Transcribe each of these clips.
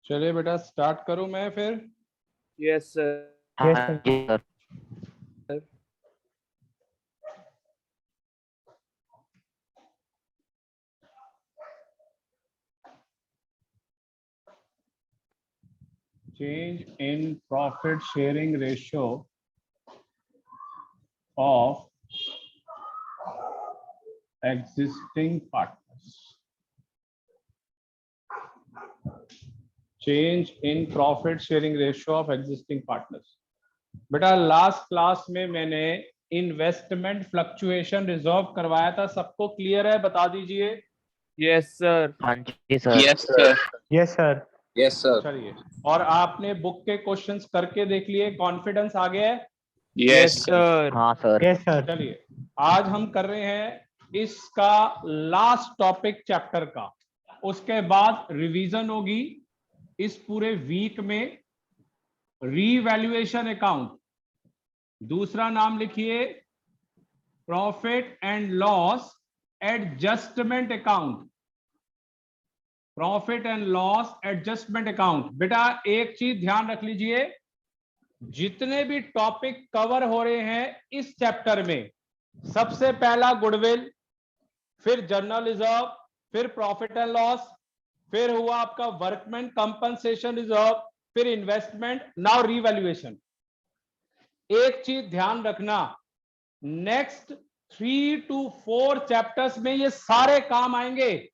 चलिए बेटा स्टार्ट करूं मैं फिर। Yes sir. हाँ जी sir. Change in profit sharing ratio of existing partners. Change in profit sharing ratio of existing partners. बेटा लास्ट क्लास में मैंने इन्वेस्टमेंट फ्लक्चुएशन रिजर्व करवाया था, सबको क्लियर है? बता दीजिए। Yes sir. हाँ जी sir. Yes sir. Yes sir. Yes sir. चलिए, और आपने बुक के क्वेश्चंस करके देख लिए, कॉन्फिडेंस आ गया है? Yes sir. हाँ सर। Yes sir. चलिए, आज हम कर रहे हैं इसका लास्ट टॉपिक चैप्टर का, उसके बाद रिवीजन होगी इस पूरे वीक में। रीवैल्यूएशन अकाउंट, दूसरा नाम लिखिए profit and loss adjustment account. Profit and loss adjustment account. बेटा एक चीज ध्यान रख लीजिए, जितने भी टॉपिक कवर हो रहे हैं इस चैप्टर में, सबसे पहला गुडविल, फिर जर्नल रिजर्व, फिर प्रॉफिट एंड लॉस, फिर हुआ आपका वर्कमैन कंपनसेशन रिजर्व, फिर इन्वेस्टमेंट, नाउ रीवैल्यूएशन। एक चीज ध्यान रखना, नेक्स्ट 3 to 4 चैप्टर्स में ये सारे काम आएंगे,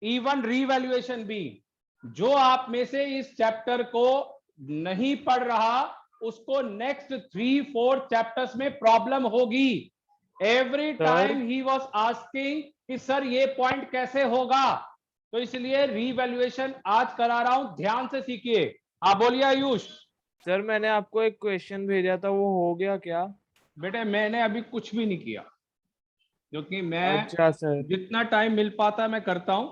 इवन रीवैल्यूएशन भी। जो आप में से इस चैप्टर को नहीं पढ़ रहा, उसको नेक्स्ट 3-4 चैप्टर्स में प्रॉब्लम होगी। Every time he was asking कि सर ये पॉइंट कैसे होगा, तो इसलिए रीवैल्यूएशन आज करा रहा हूं, ध्यान से सीखिए। आप बोलिए आयुष। सर मैंने आपको एक क्वेश्चन भेजा था, वो हो गया क्या? बेटे मैंने अभी कुछ भी नहीं किया, क्योंकि मैं अच्छा सर। जितना टाइम मिल पाता मैं करता हूं,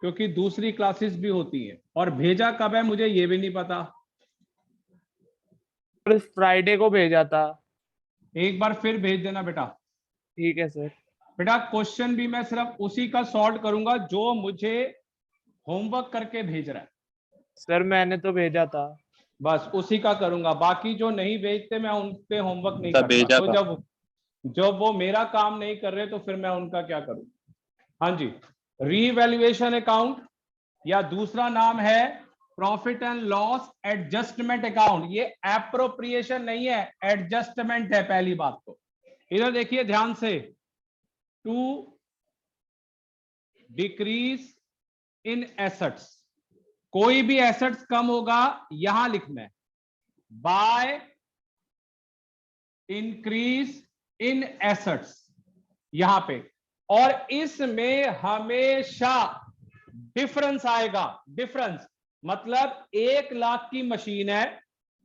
क्योंकि दूसरी क्लासेस भी होती है। और भेजा कब है मुझे ये भी नहीं पता। फ्राइडे को भेजा था। एक बार फिर भेज देना बेटा। ठीक है सर। बेटा क्वेश्चन भी मैं सिर्फ उसी का सॉल्व करूंगा जो मुझे होमवर्क करके भेज रहा है, सर मैंने तो भेजा था। बस उसी का करूंगा। बाकी जो नहीं भेजते मैं उन पे होमवर्क नहीं सब करता। भेजा तो था। जब वो मेरा काम नहीं कर रहे तो फिर मैं उनका क्या करूं। हाँ जी, रीवैल्यूएशन अकाउंट या दूसरा नाम है profit and loss adjustment account. ये एप्रोप्रिएशन नहीं है, एडजस्टमेंट है। पहली बात तो इधर देखिए ध्यान से, टू डिक्रीज इन एसेट्स, कोई भी एसेट्स कम होगा यहां लिखना है, बाय इंक्रीज इन एसेट्स यहां पे। और इसमें हमेशा डिफरेंस आएगा। डिफरेंस मतलब 1 लाख की मशीन है,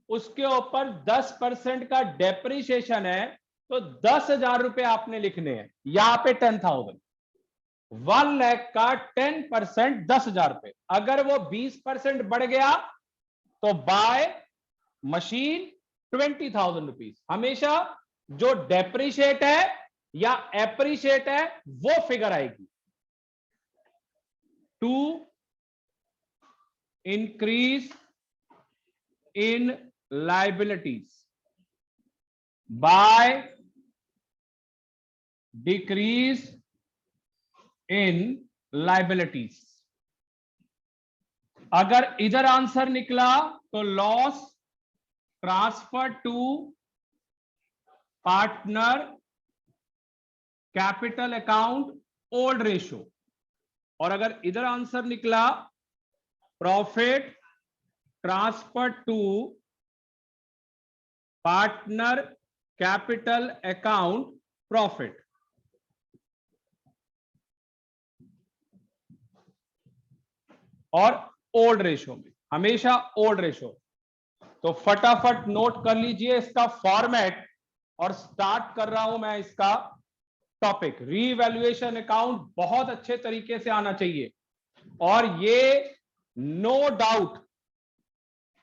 उसके ऊपर 10% का डेप्रिसिएशन है, तो 10,000 रुपए आपने लिखने हैं। यहां पे 10,000, 1 लाख का 10% 10,000 रुपए। अगर वो 20% बढ़ गया तो बाय मशीन 20,000 रुपीज। हमेशा जो डेप्रिशिएट है या एप्रिशिएट है वो फिगर आएगी। To increase in liabilities by decrease in liabilities. अगर इधर आंसर निकला तो loss transfer to partner capital account old ratio. और अगर इधर आंसर निकला profit transfer to partner capital account profit. और ओल्ड रेशो में हमेशा ओल्ड रेशो। तो फटाफट नोट कर लीजिए इसका फॉर्मेट, और स्टार्ट कर रहा हूं मैं इसका टॉपिक। रीवैल्यूएशन अकाउंट बहुत अच्छे तरीके से आना चाहिए, और ये नो डाउट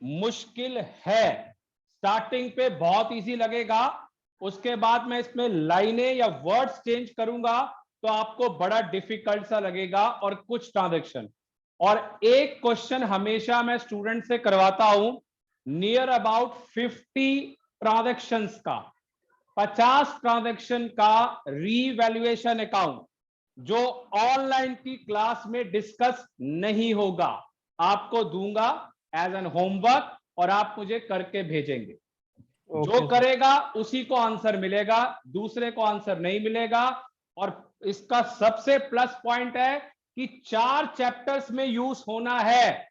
मुश्किल है। स्टार्टिंग पे बहुत इजी लगेगा, उसके बाद मैं इसमें लाइनें या वर्ड्स चेंज करूंगा तो आपको बड़ा डिफिकल्ट सा लगेगा, और कुछ ट्रांजैक्शन। और एक क्वेश्चन हमेशा मैं स्टूडेंट से करवाता हूं, नियर अबाउट 50 ट्रांजैक्शंस का, 50 ट्रांजैक्शन का रीवैल्यूएशन अकाउंट जो ऑनलाइन की क्लास में डिस्कस नहीं होगा, आपको दूंगा एज एन होमवर्क और आप मुझे करके भेजेंगे। जो करेगा उसी को आंसर मिलेगा, दूसरे को आंसर नहीं मिलेगा। और इसका सबसे प्लस पॉइंट है कि 4 चैप्टर्स में यूज होना है।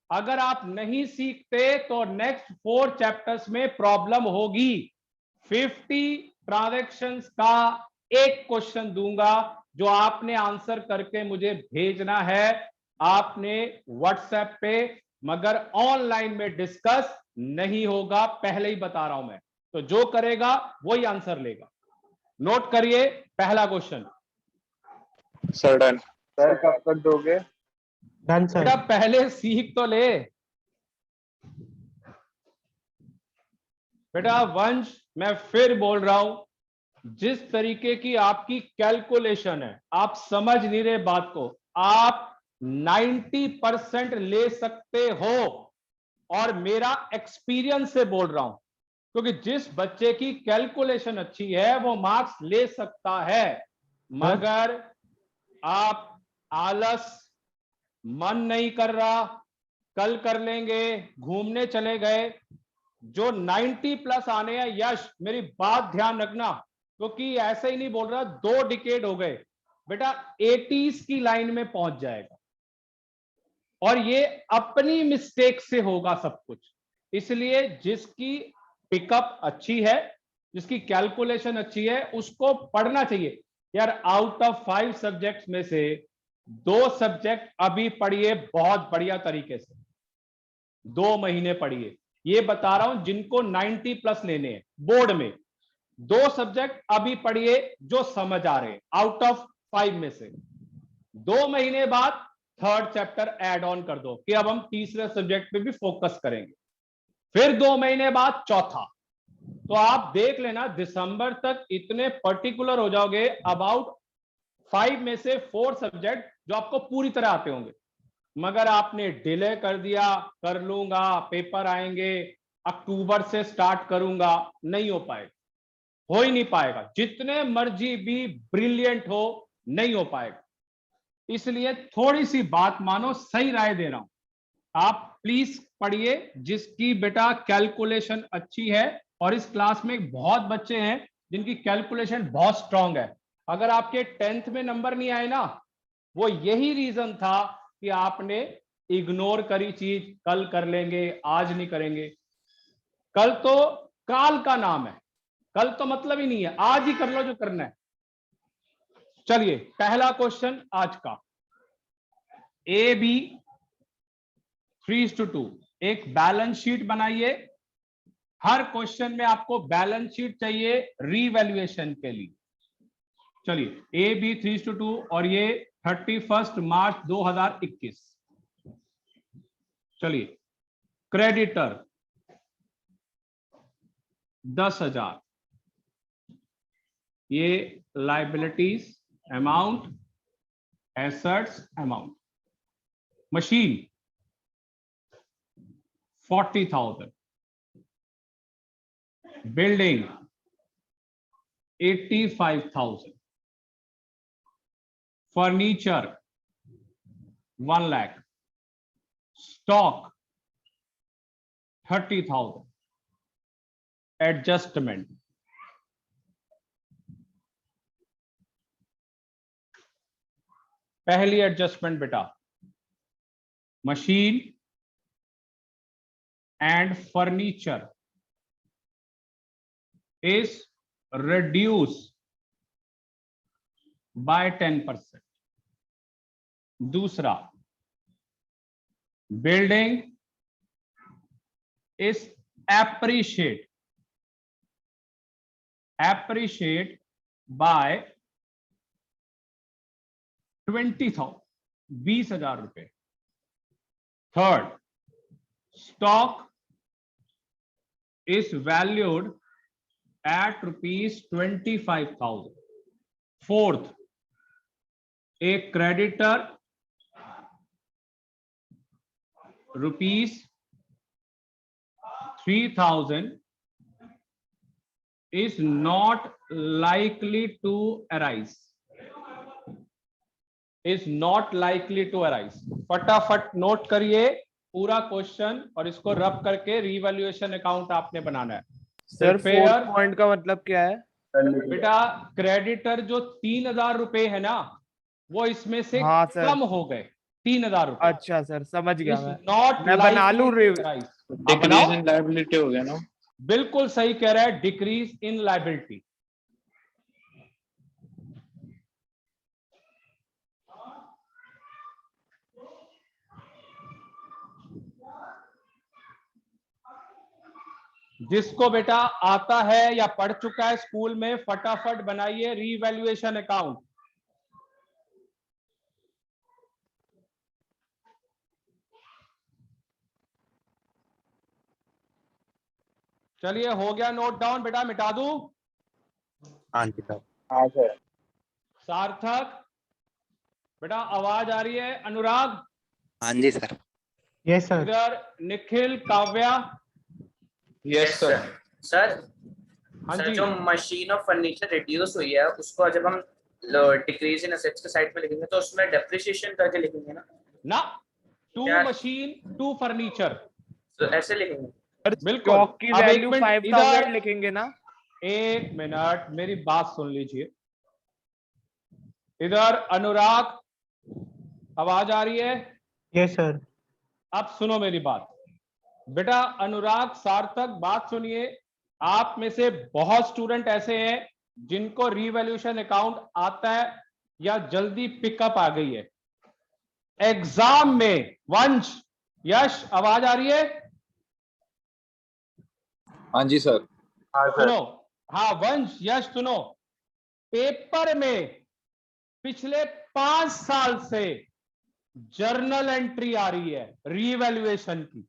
अगर आप नहीं सीखते तो नेक्स्ट 4 चैप्टर्स में प्रॉब्लम होगी। 50 ट्रांजैक्शंस का एक क्वेश्चन दूंगा जो आपने आंसर करके मुझे भेजना है, आपने व्हाट्सएप पे, मगर ऑनलाइन में डिस्कस नहीं होगा, पहले ही बता रहा हूं मैं। तो जो करेगा वही आंसर लेगा। नोट करिए पहला क्वेश्चन। Sir done. सर कब तक दोगे? डन बेटा सर। पहले सीख तो ले बेटा। वंश, मैं फिर बोल रहा हूं, जिस तरीके की आपकी कैलकुलेशन है, आप समझ नहीं रहे बात को। आप 90% ले सकते हो, और मेरा एक्सपीरियंस से बोल रहा हूं, क्योंकि जिस बच्चे की कैलकुलेशन अच्छी है वो मार्क्स ले सकता है। मगर आप आलस, मन नहीं कर रहा, कल कर लेंगे, घूमने चले गए। जो 90 प्लस आने हैं, यश मेरी बात ध्यान रखना, क्योंकि ऐसे ही नहीं बोल रहा, 2 डिकेड हो गए बेटा, 80s की लाइन में पहुंच जाएगा। और ये अपनी मिस्टेक से होगा सब कुछ। इसलिए जिसकी पिकअप अच्छी है, जिसकी कैलकुलेशन अच्छी है, उसको पढ़ना चाहिए। यार आउट ऑफ 5 सब्जेक्ट्स में से 2 सब्जेक्ट अभी पढ़िए बहुत बढ़िया तरीके से, 2 महीने पढ़िए। ये बता रहा हूं जिनको 90 प्लस लेने हैं बोर्ड में, 2 सब्जेक्ट अभी पढ़िए जो समझ आ रहे हैं आउट ऑफ 5 में से। 2 महीने बाद 3rd चैप्टर ऐड ऑन कर दो कि अब हम तीसरे सब्जेक्ट पे भी फोकस करेंगे। फिर 2 महीने बाद चौथा। तो आप देख लेना दिसंबर तक इतने पर्टिकुलर हो जाओगे, अबाउट 5 में से 4 सब्जेक्ट जो आपको पूरी तरह आते होंगे। मगर आपने डिले कर दिया, कर लूंगा, पेपर आएंगे, अक्टूबर से स्टार्ट करूंगा, नहीं हो पाएगा, हो ही नहीं पाएगा। जितने मर्जी भी ब्रिलियंट हो, नहीं हो पाएगा। इसलिए थोड़ी सी बात मानो, सही राय दे रहा हूं, आप प्लीज पढ़िए जिसकी बेटा कैलकुलेशन अच्छी है। और इस क्लास में बहुत बच्चे हैं जिनकी कैलकुलेशन बहुत स्ट्रांग है। अगर आपके 10th में नंबर नहीं आए ना, वो यही रीजन था कि आपने इग्नोर करी चीज, कल कर लेंगे, आज नहीं करेंगे। कल तो काल का नाम है, कल तो मतलब ही नहीं है, आज ही कर लो जो करना है। चलिए पहला क्वेश्चन आज का, ए बी 3:2। एक बैलेंस शीट बनाइए। हर क्वेश्चन में आपको बैलेंस शीट चाहिए रीवैल्यूएशन के लिए। चलिए ए बी 3:2 और ये 31 मार्च 2021। चलिए क्रेडिटर 10,000, ये liabilities amount, assets amount. Machine 40,000, building 85,000, furniture 1 lakh, stock 30,000, adjustment पहली एडजस्टमेंट बेटा, machine and furniture is reduced by 10%. दूसरा, building is appreciate by 20,000, 20,000 रुपए। Third, stock is valued at ₹25,000. Fourth, एक creditor ₹3,000 is not likely to arise. Is not likely to arise. फटाफट note करिए पूरा question और इसको रब करके रीवैल्यूएशन अकाउंट आपने बनाना है। सर Prepare- 4th पॉइंट का मतलब क्या है? बेटा क्रेडिटर जो 3,000 रुपए है ना, वो इसमें से हाँ सर। कम हो गए 3,000 रुपए। अच्छा सर, समझ गया मैं। नॉट मैं बना लूं डिक्रीज इन लायबिलिटी हो गया ना। बिल्कुल सही कह रहा है, डिक्रीज इन लायबिलिटी। जिसको बेटा आता है या पढ़ चुका है स्कूल में, फटाफट बनाइए रीवैल्यूएशन अकाउंट। चलिए हो गया नोट डाउन बेटा, मिटा दूं? हाँ जी सर। हाँ सर। सार्थक बेटा आवाज आ रही है? अनुराग? हाँ जी सर। Yes sir. इधर Nikhil, Kavya? Yes sir. Sir हाँ सर जी। जो मशीन और फर्नीचर रिड्यूस हुई है उसको जब हम डिक्रीज इन एसेट्स के साइड पे लिखेंगे तो उसमें डेप्रिसिएशन करके लिखेंगे ना? टू क्या? मशीन टू फर्नीचर, तो ऐसे लिखेंगे। बिल्कुल। स्टॉक की अब एक वैल्यू मिनट 5000 इधर, लिखेंगे ना? एक मिनट मेरी बात सुन लीजिए। इधर अनुराग आवाज आ रही है? Yes sir. अब सुनो मेरी बात बेटा। अनुराग, सार्थक, बात सुनिए। आप में से बहुत स्टूडेंट ऐसे हैं जिनको रीवैल्यूएशन अकाउंट आता है या जल्दी पिकअप आ गई है एग्जाम में। वंश, यश, आवाज आ रही है? हाँ जी सर। हाँ सर। सुनो, हाँ वंश, यश सुनो। पेपर में पिछले 5 साल से जर्नल एंट्री आ रही है रीवैल्यूएशन की।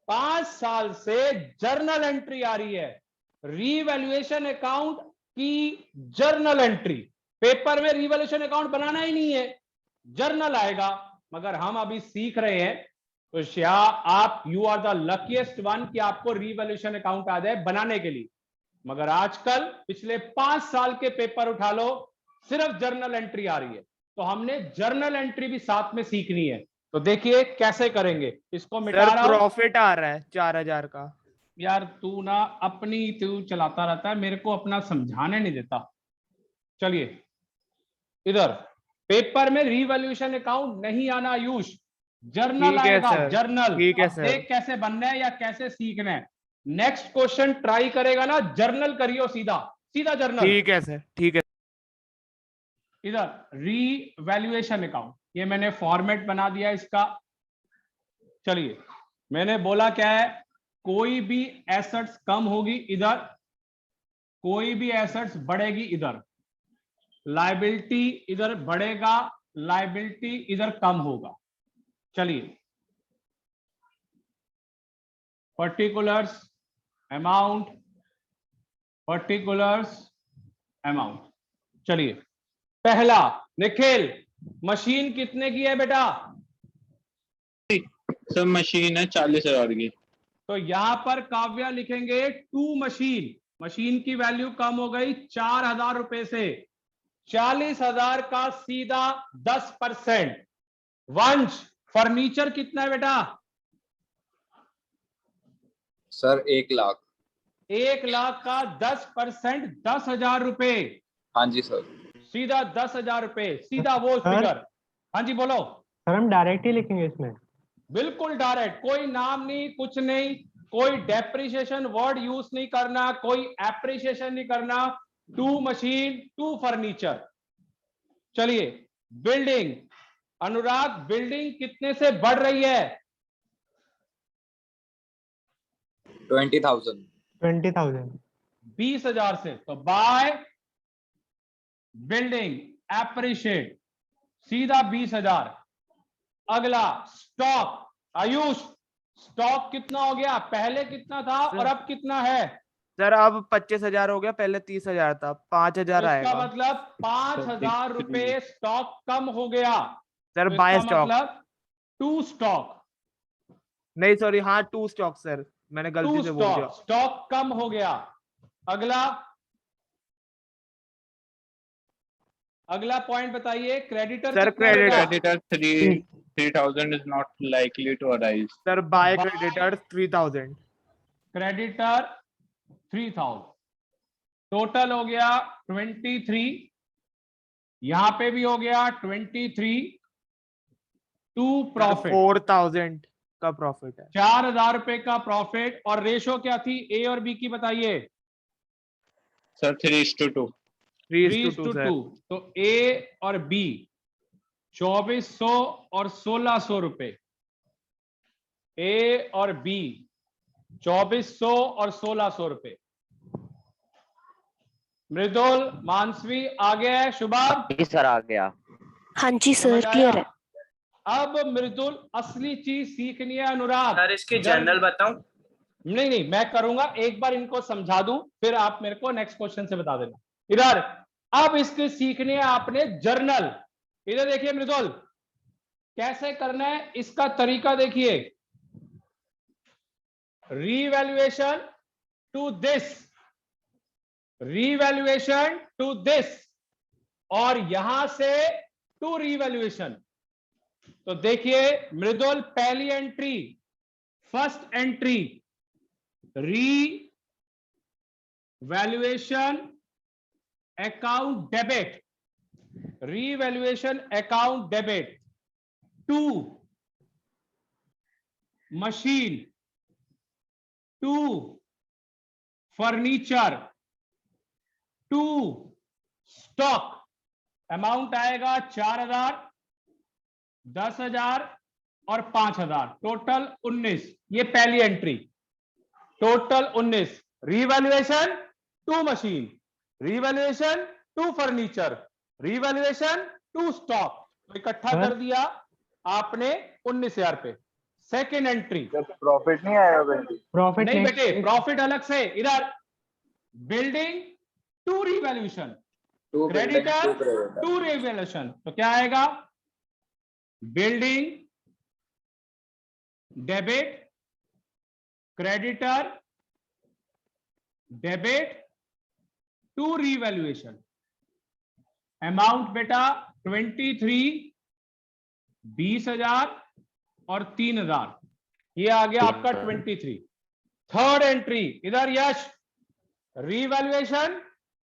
5 साल से जर्नल एंट्री आ रही है रीवैल्यूएशन अकाउंट की। जर्नल एंट्री, पेपर में रीवैल्यूएशन अकाउंट बनाना ही नहीं है, जर्नल आएगा। मगर हम अभी सीख रहे हैं तो आप you are the luckiest one कि आपको रीवैल्यूएशन अकाउंट आ जाए बनाने के लिए। मगर आजकल पिछले 5 साल के पेपर उठा लो, सिर्फ जर्नल एंट्री आ रही है। तो हमने जर्नल एंट्री भी साथ में सीखनी है। तो देखिए कैसे करेंगे इसको। मिटा सर रहा हूं। प्रॉफिट आ रहा है 4000 का। यार तू ना अपनी तू चलाता रहता है, मेरे को अपना समझाने नहीं देता। चलिए इधर पेपर में रीवैल्यूएशन अकाउंट नहीं आना आयुष, जर्नल ठीक है आएगा। सर, जर्नल ठीक है अब सर। देख कैसे बनना है या कैसे सीखना है। नेक्स्ट क्वेश्चन ट्राई करेगा ना, जर्नल करियो, सीधा सीधा जर्नल। ठीक है सर, ठीक है। इधर रीवैल्यूएशन अकाउंट, ये मैंने फॉर्मेट बना दिया इसका। चलिए मैंने बोला क्या है, कोई भी एसेट्स कम होगी इधर, कोई भी एसेट्स बढ़ेगी इधर। लायबिलिटी इधर बढ़ेगा, लायबिलिटी इधर कम होगा। चलिए पर्टिकुलर्स अमाउंट, पर्टिकुलर्स अमाउंट। चलिए पहला, निखिल मशीन कितने की है बेटा? सर मशीन है 40,000 की। तो यहां पर काव्या लिखेंगे टू मशीन। मशीन की वैल्यू कम हो गई 4,000 रुपए से, 40,000 का सीधा 10%। वंश फर्नीचर कितना है बेटा? सर 1 लाख। 1 लाख का 10%, 10,000 रुपए। हाँ जी सर। सीधा 10,000 रुपए, सीधा वो सर? फिगर। हाँ जी बोलो। सर हम डायरेक्ट ही लिखेंगे इसमें? बिल्कुल डायरेक्ट, कोई नाम नहीं, कुछ नहीं, कोई डेप्रिसिएशन वर्ड यूज नहीं करना, कोई एप्रिसिएशन नहीं करना। To machine, to furniture. चलिए बिल्डिंग, अनुराग बिल्डिंग कितने से बढ़ रही है? 20,000। 20,000। 20,000 से। तो बाय बिल्डिंग एप्रिशिएट, सीधा 20,000। अगला स्टॉक, आयुष स्टॉक कितना हो गया? पहले कितना था और अब कितना है? सर अब 25,000 हो गया, पहले 30,000 था, 5,000 इसका आएगा। मतलब 5,000 रुपए स्टॉक कम हो गया। सर तो बाय इसका स्टॉक। मतलब टू स्टॉक, नहीं सॉरी, हाँ 2 स्टॉक सर, मैंने टू गलती से बोल दिया। स्टॉक, स्टॉक कम हो गया। अगला अगला पॉइंट बताइए, क्रेडिटर Sir, कितना होगा? creditor. Creditor 3,000 is not likely to arise. Sir by Buy- creditors 3000। Creditor 3000, total हो गया 23, यहां पे भी हो गया 23, टू प्रॉफिट 4000 का प्रॉफिट है। 4,000 रुपए का प्रॉफिट। और रेशो क्या थी ए और बी की, बताइए? Sir, 3:2. 3:2 सर। 3:2। तो ए और बी 2400 और 1600 रुपए, ए और बी 2400 और 1600 रुपए। मृदुल, मानसवी आ गया है? शुभम जी सर आ गया। हाँ जी समझ सर, आया? क्लियर है। अब मृदुल असली चीज सीखनी है। अनुराग सर इसके जर्नल बताऊं? नहीं नहीं, मैं करूंगा, एक बार इनको समझा दूं, फिर आप मेरे को नेक्स्ट क्वेश्चन से बता देना। इधर अब इसके सीखने है आपने जर्नल। इधर देखिए मृदुल, कैसे करना है इसका तरीका देखिए। Revaluation to this, revaluation to this, और यहां से टू रीवैल्यूएशन। तो देखिए मृदुल, पहली entry, first entry, revaluation account debit, revaluation account debit to machine, to furniture, to stock. Amount आएगा 4,000, 10,000 और 5,000, टोटल 19। ये पहली entry, total 19। Revaluation to machine, revaluation to furniture, revaluation to stock, तो इकट्ठा कर दिया आपने 19,000 पे। सेकेंड एंट्री, प्रॉफिट नहीं आया बेटी? प्रॉफिट नहीं बेटे, प्रॉफिट अलग से। इधर building to revaluation, creditor to revaluation, तो क्या आएगा? Building debit, creditor debit to revaluation. Amount बेटा 23, 20,000 और 3,000, ये आ गया आपका 23। थर्ड एंट्री, इधर Yash, revaluation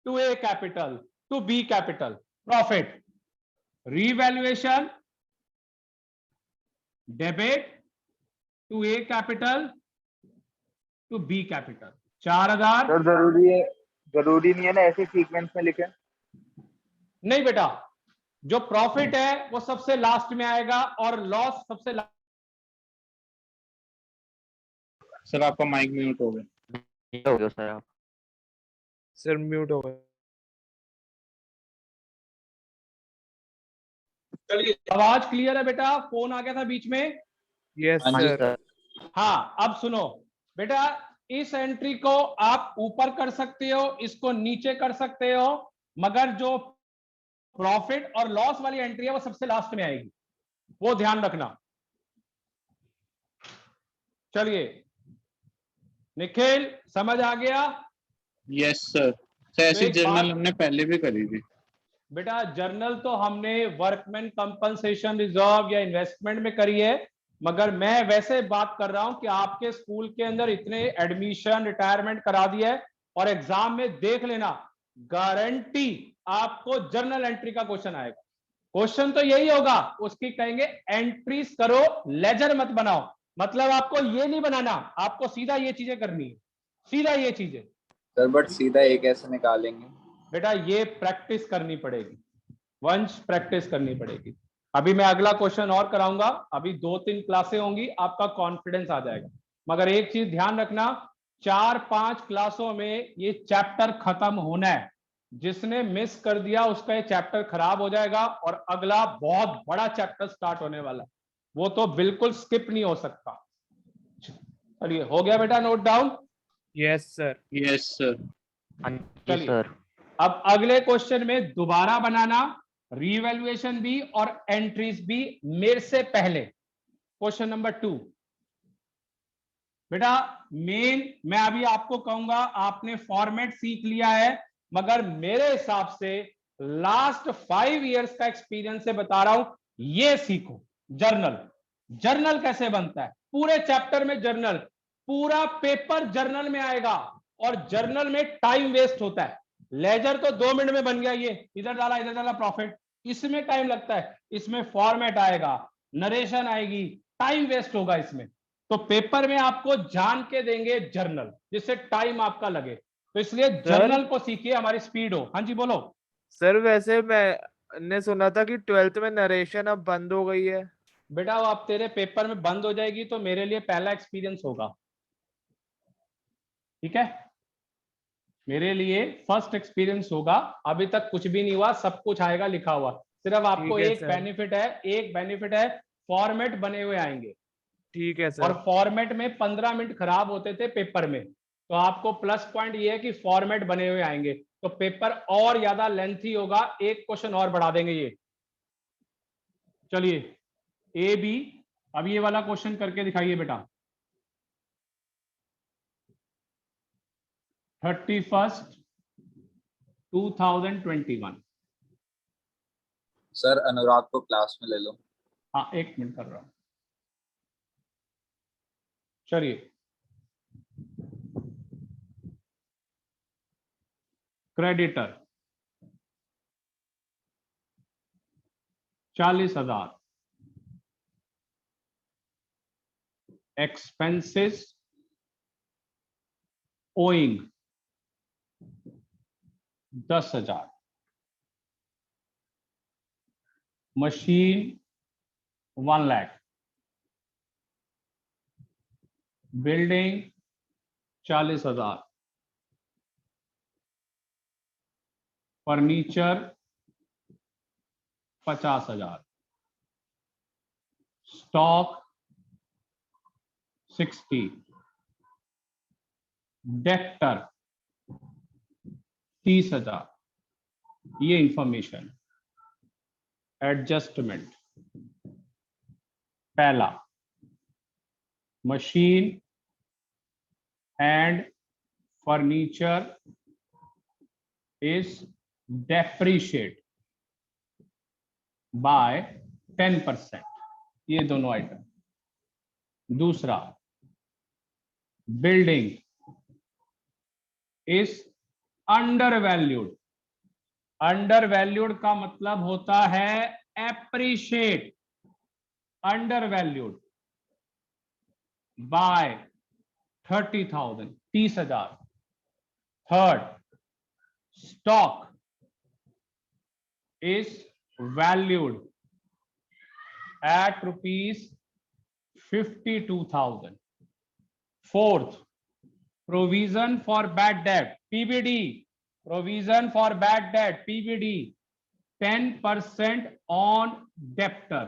to A capital, to B capital, profit, revaluation debit to A capital to B capital, 4,000। Sir जरूरी नहीं है ना ऐसे सीक्वेंस में लिखें? नहीं बेटा, जो प्रॉफिट है वो सबसे लास्ट में आएगा और लॉस सबसे सर आपका माइक म्यूट हो गया। हो गया सर आप। सर म्यूट हो गए। चलिए, आवाज क्लियर है बेटा? फोन आ गया था बीच में। यस हाँ जी सर। सर। हाँ, अब सुनो बेटा, इस एंट्री को आप ऊपर कर सकते हो, इसको नीचे कर सकते हो, मगर जो प्रॉफिट और लॉस वाली एंट्री है वो सबसे लास्ट में आएगी, वो ध्यान रखना। चलिए निखिल, समझ आ गया? Yes sir. सर ऐसी एक जर्नल बात- हमने पहले भी करी थी। बेटा जर्नल तो हमने वर्कमैन कंपनसेशन रिजर्व या इन्वेस्टमेंट में करी है, मगर मैं वैसे बात कर रहा हूं कि आपके स्कूल के अंदर इतने एडमिशन, रिटायरमेंट करा दिया है, और एग्जाम में देख लेना, गारंटी आपको जर्नल एंट्री का क्वेश्चन आएगा। क्वेश्चन तो यही होगा, उसकी कहेंगे एंट्रीज करो, लेजर मत बनाओ। मतलब आपको ये नहीं बनाना, आपको सीधा ये चीजें करनी है, सीधा ये चीजें। सर बट सीधा एक ऐसे निकालेंगे? बेटा ये प्रैक्टिस करनी पड़ेगी, वंश प्रैक्टिस करनी पड़ेगी। अभी मैं अगला क्वेश्चन और कराऊंगा, अभी 2-3 क्लासें होंगी, आपका कॉन्फिडेंस आ जाएगा। मगर एक चीज ध्यान रखना, 4-5 क्लासों में ये चैप्टर खत्म होना है। जिसने मिस कर दिया उसका ये चैप्टर खराब हो जाएगा, और अगला बहुत बड़ा चैप्टर स्टार्ट होने वाला है, वो तो बिल्कुल स्किप नहीं हो सकता। चलिए, हो गया बेटा note down? Yes sir. Yes sir. हाँ जी चलिए। सर। अब अगले क्वेश्चन में दोबारा बनाना, रीवैल्यूएशन भी और एंट्रीज भी मेरे से पहले। क्वेश्चन नंबर 2, बेटा मेन मैं अभी आपको कहूंगा, आपने फॉर्मेट सीख लिया है, मगर मेरे हिसाब से लास्ट 5 इयर्स का एक्सपीरियंस से बता रहा हूं, ये सीखो। जर्नल, जर्नल कैसे बनता है, पूरे चैप्टर में जर्नल, पूरा पेपर जर्नल में आएगा, और जर्नल में टाइम वेस्ट होता है। लेजर तो 2 मिनट में बन गया, ये इधर डाला प्रॉफिट, इसमें टाइम लगता है। इसमें फॉर्मेट आएगा, नरेशन आएगी, टाइम वेस्ट होगा इसमें। तो पेपर में आपको जान के देंगे जर्नल, जिससे टाइम आपका लगे। तो इसलिए जर्नल को सीखिए, हमारी स्पीड हो। हाँ जी बोलो। सर वैसे मैंने सुना था कि 12th में नरेशन अब बंद हो गई है। बेटा वो अब तेरे पेपर में बंद हो जाएगी, तो मेरे लिए पहला एक्सपीरियंस होगा, ठीक है, मेरे लिए फर्स्ट एक्सपीरियंस होगा। अभी तक कुछ भी नहीं हुआ, सब कुछ आएगा लिखा हुआ। सिर्फ आपको ठीक है एक सर। बेनिफिट है, एक बेनिफिट है, फॉर्मेट बने हुए आएंगे। ठीक है और सर। फॉर्मेट में 15 मिनट खराब होते थे पेपर में, तो आपको प्लस पॉइंट ये है कि फॉर्मेट बने हुए आएंगे, तो पेपर और ज्यादा लेंथी होगा। एक क्वेश्चन और बढ़ा देंगे ये। चलिए ए बी, अब ये वाला क्वेश्चन करके दिखाइए बेटा। 31st 2021। सर अनुराग को क्लास में ले लो। हाँ 1 मिनट कर रहा हूं। चलिए creditor 40,000, expenses owing 10,000, machine 1 lakh, building 40,000, furniture 50,000, stock 60, डेक्टर 30,000। ये इंफॉर्मेशन। एडजस्टमेंट, पहला machine and furniture is depreciate by 10%, ये दोनों आइटम। दूसरा building is under valued. Under valued का मतलब होता है appreciate, under valued bye 30,000, 30,000। Third stock is valued at rupees 52,000. Fourth, provision for bad debt PBD, provision for bad debt PBD 10% on debtor.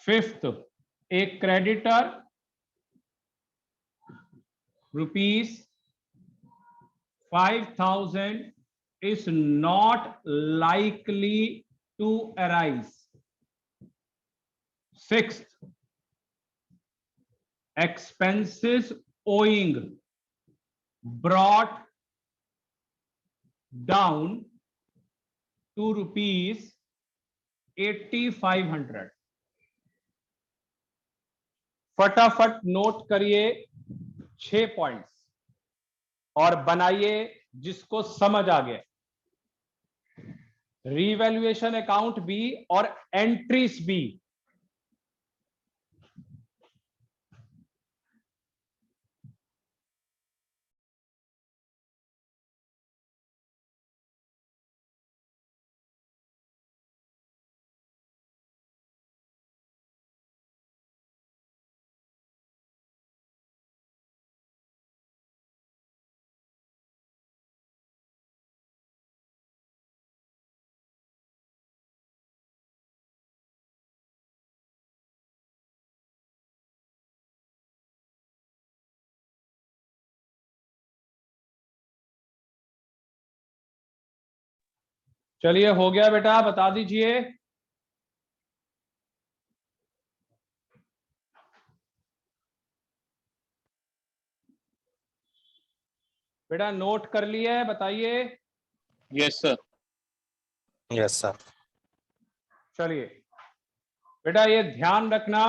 Fifth, a creditor rupees 5,000 is not likely to arise. Sixth, expenses owing brought down to rupees 8,500. फटाफट note करिए 6 points और बनाइए जिसको समझ आ गया। Revaluation account भी और entries भी। चलिए हो गया बेटा, बता दीजिए। बेटा नोट कर लिए, बताइए। Yes, sir. Yes, sir. चलिए बेटा ये ध्यान रखना,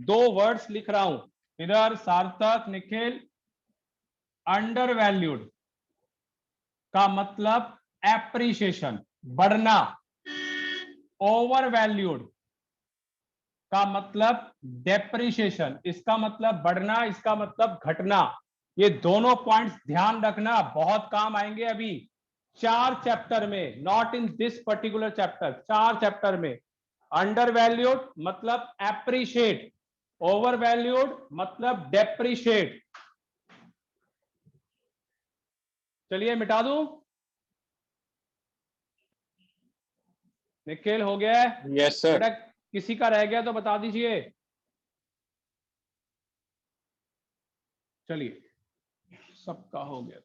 2 वर्ड्स लिख रहा हूं इधर, सार्थक निखिल। अंडर वैल्यूड का मतलब एप्रिसिएशन, बढ़ना। ओवर वैल्यूड का मतलब डेप्रिसिएशन, इसका मतलब बढ़ना, इसका मतलब घटना। ये दोनों पॉइंट्स ध्यान रखना, बहुत काम आएंगे अभी 4 चैप्टर में, not in this particular chapter, 4 chapter में। अंडर वैल्यूड मतलब एप्रिशिएट, ओवर वैल्यूड मतलब डेप्रिशिएट। चलिए मिटा दूं। निखिल हो गया है? Yes, sir. बेटा किसी का रह गया तो बता दीजिए। चलिए सबका हो गया।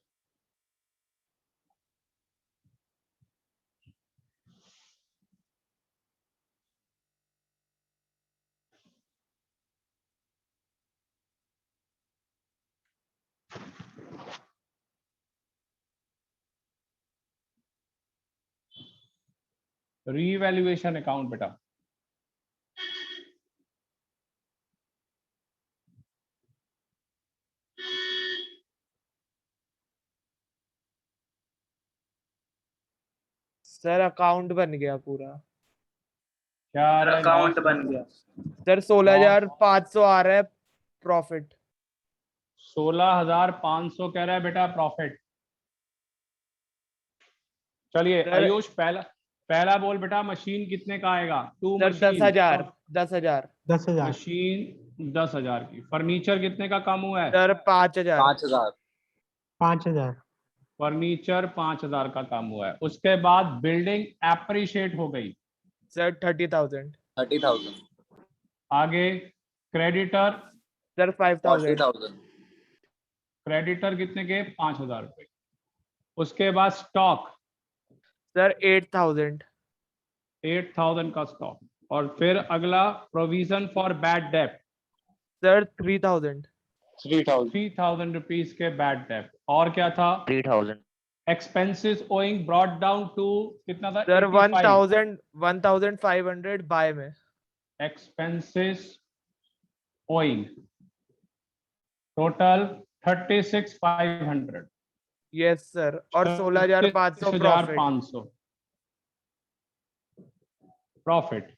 रीवैल्यूएशन अकाउंट बेटा, सर अकाउंट बन गया पूरा। क्या आ रहा है? अकाउंट बन गया। सर 16,500 आ रहा है प्रॉफिट। 16,500 कह रहा है बेटा प्रॉफिट। चलिए सर- आयुष पहला बोल बेटा, मशीन कितने का आएगा? 2 सर मशीन। 10,000 10,000 10,000 मशीन 10,000 की। फर्नीचर कितने का कम हुआ है? सर 5,000 5,000 फर्नीचर 5,000 का काम हुआ है। उसके बाद बिल्डिंग एप्रिशिएट हो गई। सर 30,000 आगे क्रेडिटर, सर 5,000 क्रेडिटर कितने के? 5,000 रुपए। उसके बाद स्टॉक, सर 8,000 8,000 का स्टॉक। और फिर अगला प्रोविजन फॉर बैड डेप्ट, सर 3,000 3,000. 3,000 रुपीज के बैड डेप्ट। और क्या था? 3,000. Expenses owing brought down to कितना था? सर 85। 1,500 बाय में। Expenses owing total 36,500। Yes sir. और 16,500 प्रॉफिट। 36,500 प्रॉफिट।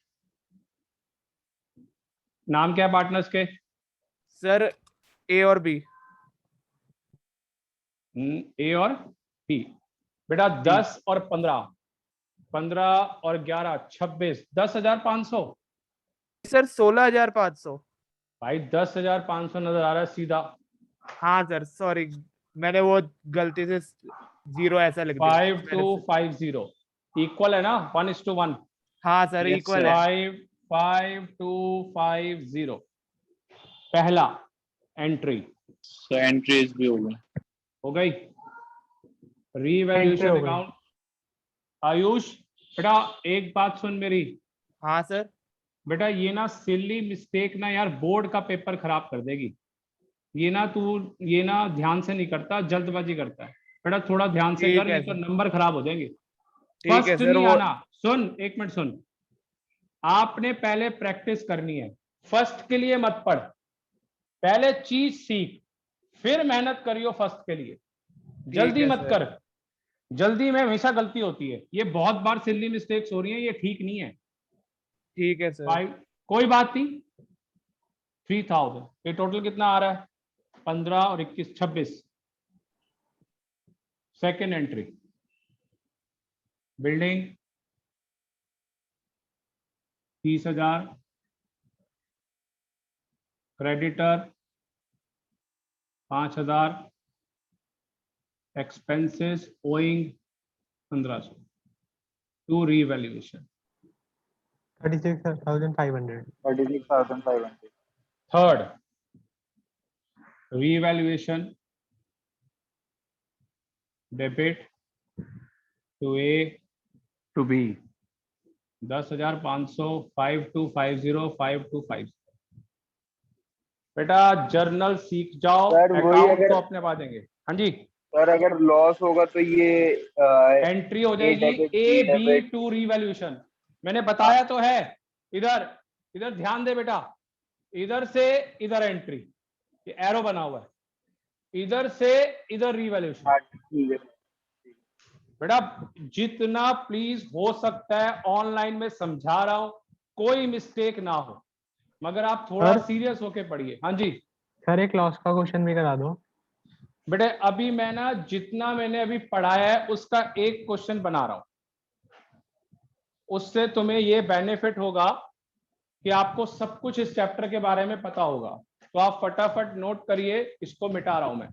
नाम क्या है पार्टनर्स के? सर ए और बी। ए और बी। बेटा 10 और 15, 15 और 11 26, 10,500। सर 16,500। भाई 10,500 नजर आ रहा है सीधा। हाँ सर सॉरी, मैंने वो गलती से 0 ऐसा लिख दिया। 5250 इक्वल है ना? 1:1। हाँ सर Yes, इक्वल sir. है। 5250 पहला एंट्री So entries भी हो गई. हो गई। रीवैल्यूएशन Entry हो गई। अकाउंट। आयुष बेटा एक बात सुन मेरी। हाँ सर। बेटा ये ना सिली मिस्टेक ना यार बोर्ड का पेपर खराब कर देगी। ये ना ध्यान से नहीं करता, जल्दबाजी करता है। बेटा थोड़ा ध्यान से ठीक कर, है नहीं तो सर। नंबर खराब हो जाएंगे। ठीक है फर्स्ट सर। नहीं वो आना। सुन एक मिनट सुन, आपने पहले प्रैक्टिस करनी है। फर्स्ट के लिए मत पढ़, पहले चीज सीख, फिर मेहनत करियो फर्स्ट के लिए। जल्दी है मत सर। कर, जल्दी में हमेशा गलती होती है। ये बहुत बार सिली मिस्टेक्स हो रही है, ये ठीक नहीं है। ठीक है सर। भाई कोई बात नहीं। 3,000 ये टोटल कितना आ रहा है? 15 और 21 26। Second entry building 30,000, creditor 5,000, expenses owing 1,500 to revaluation. 36,500 36,500. Third revaluation debit to A to B 10,500 5250 5250। बेटा जर्नल सीख जाओ, सर, वही अकाउंट अगर- तो अपने पा देंगे। हाँ जी सर अगर लॉस होगा तो ये एंट्री हो जाएगी debit, A B B debit. To revaluation. मैंने बताया तो है। इधर इधर ध्यान दे बेटा, इधर से इधर एंट्री, ये एरो बना हुआ है, इधर से इधर रीवैल्यूएशन। हाँ ठीक है। बेटा जितना प्लीज हो सकता है ऑनलाइन में समझा रहा हूं, कोई मिस्टेक ना हो, मगर आप थोड़ा सर? सीरियस होके पढ़िए। हाँ जी सर एक लॉस का क्वेश्चन भी करा दो। बेटे, अभी मैं ना जितना मैंने अभी पढ़ाया है उसका एक क्वेश्चन बना रहा हूं, उससे तुम्हें ये बेनिफिट होगा कि आपको सब कुछ इस चैप्टर के बारे में पता होगा। तो आप फटाफट नोट करिए, इसको मिटा रहा हूं मैं।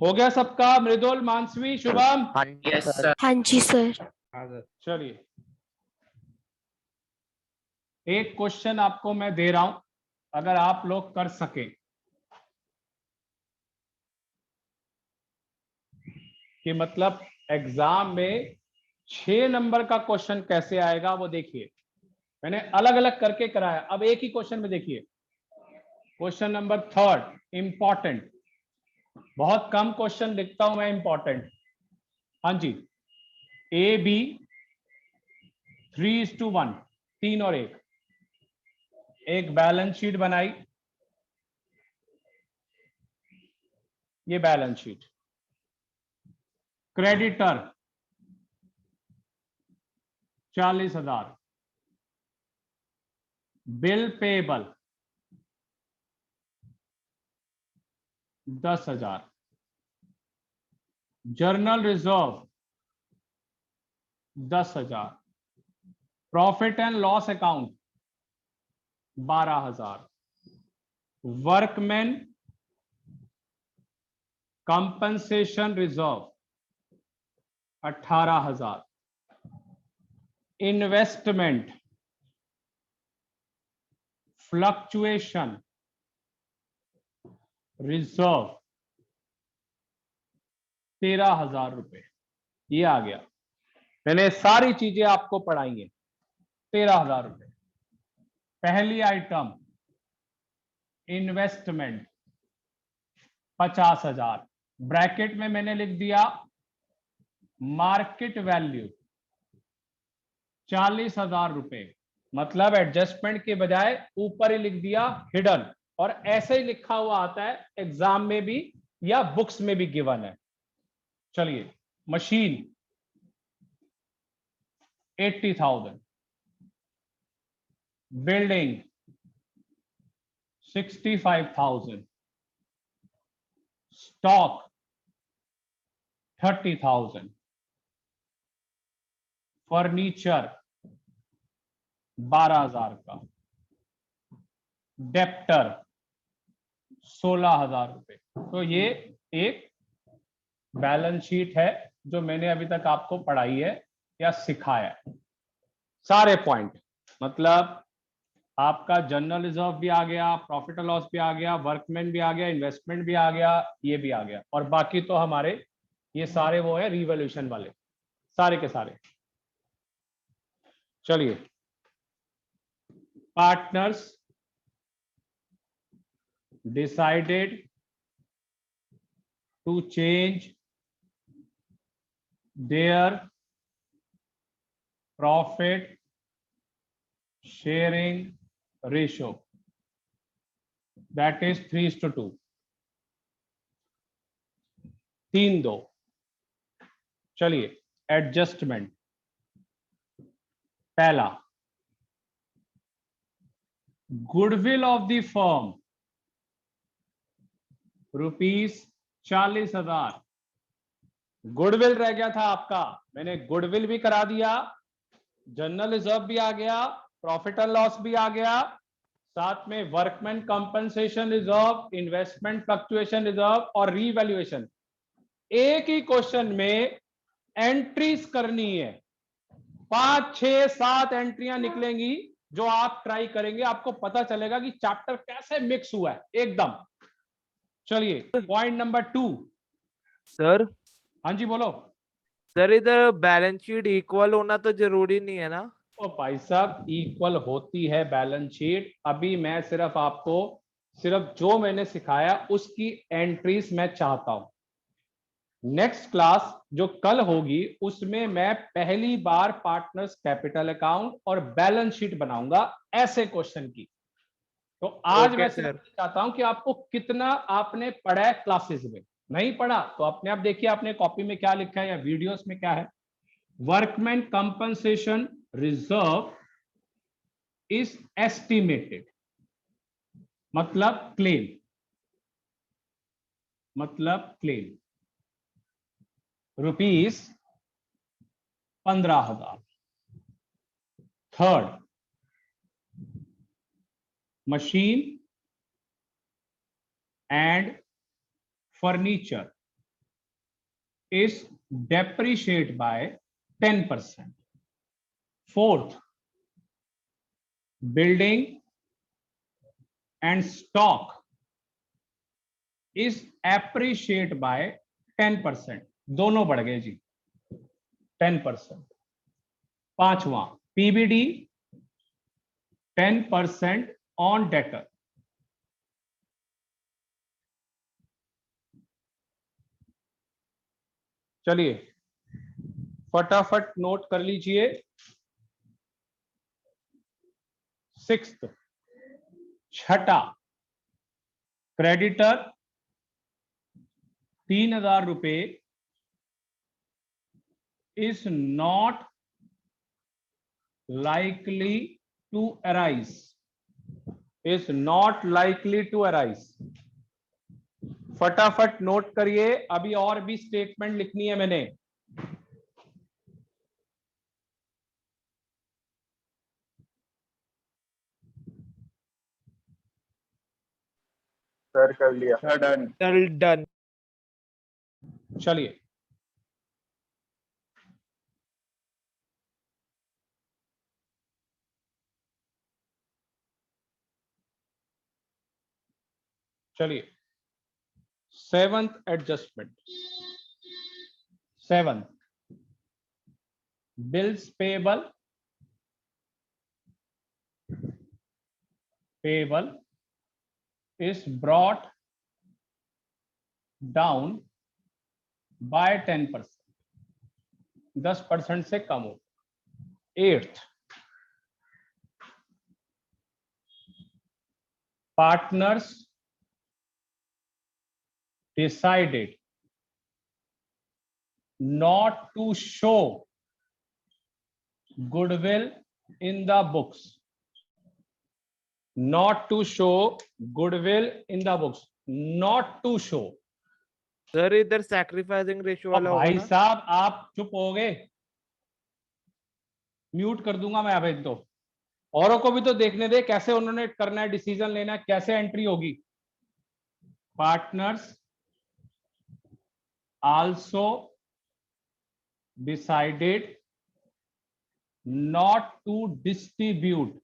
हो गया सबका? मृदुल, मानसवी, शुभम? हाँ जी यस सर। सर। हाँ जी सर। चलिए, एक क्वेश्चन आपको मैं दे रहा हूं, अगर आप लोग कर सके कि मतलब एग्जाम में 6 नंबर का क्वेश्चन कैसे आएगा वो देखिए। मैंने अलग अलग करके कराया, अब एक ही क्वेश्चन में देखिए। क्वेश्चन नंबर 3 इंपॉर्टेंट, बहुत कम क्वेश्चन लिखता हूं मैं इंपॉर्टेंट। हाँ जी, ए बी 3:1, 3 और 1। एक बैलेंस शीट बनाई, ये balance sheet. Creditor 40,000, bill payable 10,000, journal reserve 10,000, profit and loss account 12,000, workman compensation reserve 18,000, investment fluctuation reserve 13,000 रुपए। ये आ गया, मैंने सारी चीजें आपको पढ़ाई है। 13,000 रुपए। पहली आइटम इन्वेस्टमेंट 50,000, ब्रैकेट में मैंने लिख दिया मार्केट वैल्यू 40,000 रुपए, मतलब एडजस्टमेंट के बजाय ऊपर ही लिख दिया हिडन, और ऐसे ही लिखा हुआ आता है एग्जाम में भी या बुक्स में भी गिवन है। चलिए, मशीन 80,000, बिल्डिंग 65,000, स्टॉक 30,000, फर्नीचर 12,000 का, डेप्टर 16,000 रुपए। तो ये एक बैलेंस शीट है जो मैंने अभी तक आपको पढ़ाई है या सिखाया है। सारे पॉइंट, मतलब आपका जनरल रिजर्व भी आ गया, प्रॉफिट और लॉस भी आ गया, वर्कमैन भी आ गया, इन्वेस्टमेंट भी आ गया, ये भी आ गया, और बाकी तो हमारे ये सारे वो है रिवॉल्यूशन वाले, सारे के सारे। चलिए, partners decided to change their profit sharing ratio, that is 3:2, 3:2। चलिए, एडजस्टमेंट पहला, goodwill of the firm ₹40,000। Goodwill रह गया था आपका, मैंने गुडविल भी करा दिया, जनरल रिजर्व भी आ गया, प्रॉफिट एंड लॉस भी आ गया, साथ में workman compensation reserve, investment fluctuation reserve और रीवैल्यूएशन। एक ही क्वेश्चन में एंट्रीज करनी है, 5, 6, 7 एंट्रियां निकलेंगी जो आप ट्राई करेंगे, आपको पता चलेगा कि चैप्टर कैसे मिक्स हुआ है एकदम। चलिए, पॉइंट नंबर 2। सर हाँ जी बोलो। सर इधर बैलेंस शीट इक्वल होना तो जरूरी नहीं है ना? ओ भाई साहब, इक्वल होती है बैलेंस शीट, अभी मैं सिर्फ आपको सिर्फ जो मैंने सिखाया उसकी एंट्रीज मैं चाहता हूं। नेक्स्ट क्लास जो कल होगी उसमें मैं पहली बार पार्टनर्स कैपिटल अकाउंट और बैलेंस शीट बनाऊंगा ऐसे क्वेश्चन की। तो आज Okay, मैं sir. सिर्फ चाहता हूं कि आपको कितना आपने पढ़ा है क्लासेस में। नहीं पढ़ा तो अपने आप देखिए आपने कॉपी में क्या लिखा है या वीडियोस में क्या है। Workman compensation reserve is estimated, मतलब claim, rupees 15,000। Third, machine and furniture is depreciated by 10%. Fourth, building and stock is appreciated by 10%. दोनों बढ़ गए जी 10%। पांचवा, पीबीडी 10% on debtor। चलिए फटाफट नोट कर लीजिए। सिक्स्थ, छठा, क्रेडिटर 3,000 रुपए is not likely to arise, is not likely to arise। फटाफट नोट करिए, अभी और भी स्टेटमेंट लिखनी है मैंने। सर कर लिया। Sir done. Sir, done. चलिए चलिए, seventh adjustment. Seventh, bills payable is brought down by 10%, 10% से कम हो। Eighth, partners decided not to show goodwill in the books, not to show goodwill in the books, not to show। Sir, इधर sacrificing ratio वाला होगा भाई ना? साहब आप चुप हो गए, म्यूट कर दूंगा मैं। अब एक दो औरों को भी तो देखने दे कैसे उन्होंने करना है, डिसीजन लेना है, कैसे एंट्री होगी। Partners also decided not to distribute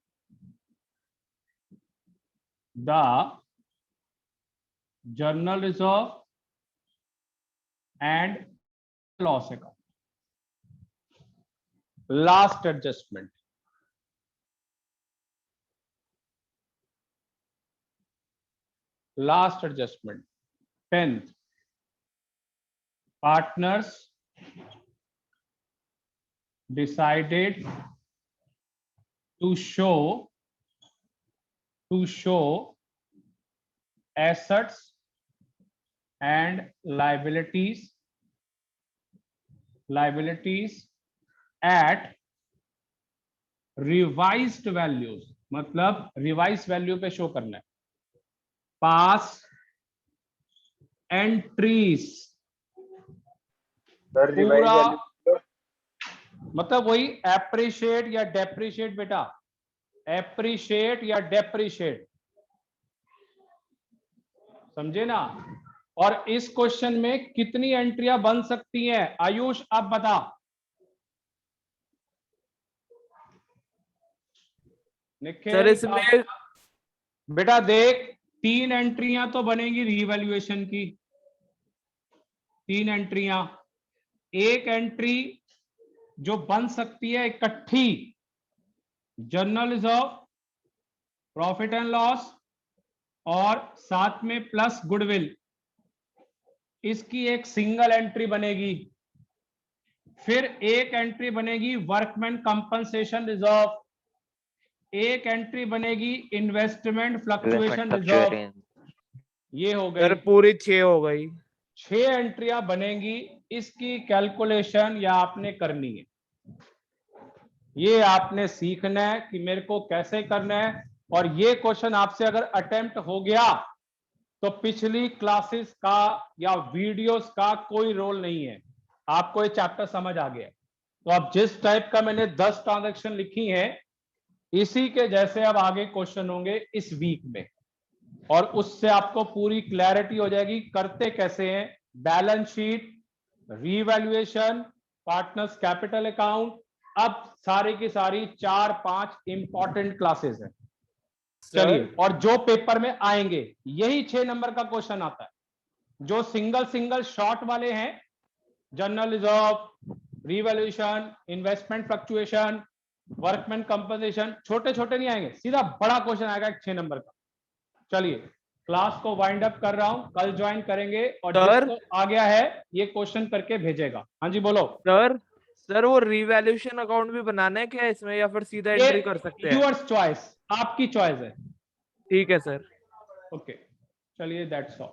the journal reserve and loss account। last adjustment, last adjustment, 10th, partners decided to show assets and liabilities at revised values, मतलब रिवाइज वैल्यू पे show करना है। पास entries पूरा, मतलब वही appreciate या depreciate बेटा, appreciate या डेप्रिशिएट, समझे ना। और इस क्वेश्चन में कितनी एंट्रियां बन सकती हैं आयुष आप बता। सर इसमें बेटा देख 3 एंट्रियां तो बनेगी रीवैल्यूएशन की, 3 एंट्रियां। एक एंट्री जो बन सकती है इकट्ठी, journal reserve, profit and loss और साथ में प्लस गुडविल, इसकी एक सिंगल एंट्री बनेगी। फिर एक एंट्री बनेगी वर्कमैन कंपनसेशन रिजर्व, एक एंट्री बनेगी इन्वेस्टमेंट फ्लक्चुएशन रिजर्व। ये हो सर गई पूरी 6 हो गई। 6 एंट्रियां बनेगी, इसकी कैलकुलेशन या आपने करनी है। ये आपने सीखना है कि मेरे को कैसे करना है। और ये क्वेश्चन आपसे अगर अटेम्प्ट हो गया तो पिछली क्लासेस का या वीडियोस का कोई रोल नहीं है, आपको ये चैप्टर समझ आ गया। तो अब जिस टाइप का मैंने 10 ट्रांजैक्शन लिखी हैं, इसी के जैसे अब आगे क्वेश्चन होंगे इस वीक में, और उससे आपको पूरी क्लैरिटी हो जाएगी करते कैसे हैं। Balance sheet, revaluation, partners capital account, अब सारी की सारी 4-5 इंपॉर्टेंट क्लासेस हैं। चलिए, और जो पेपर में आएंगे यही 6 नंबर का क्वेश्चन आता है। जो सिंगल शॉर्ट वाले हैं, general reserve, revaluation, investment fluctuation, workman compensation, छोटे छोटे नहीं आएंगे, सीधा बड़ा क्वेश्चन आएगा 6 नंबर का। चलिए, क्लास को वाइंड अप कर रहा हूं, कल ज्वाइन करेंगे, और जिसको आ गया है ये क्वेश्चन करके भेजेगा। हाँ जी बोलो। सर वो रिवैल्यूएशन अकाउंट भी बनाना है क्या इसमें, या फिर सीधा एंट्री कर सकते हैं? यूअर्स चॉइस, आपकी चॉइस है। ठीक है सर। ओके, चलिए, दैट्स ऑल।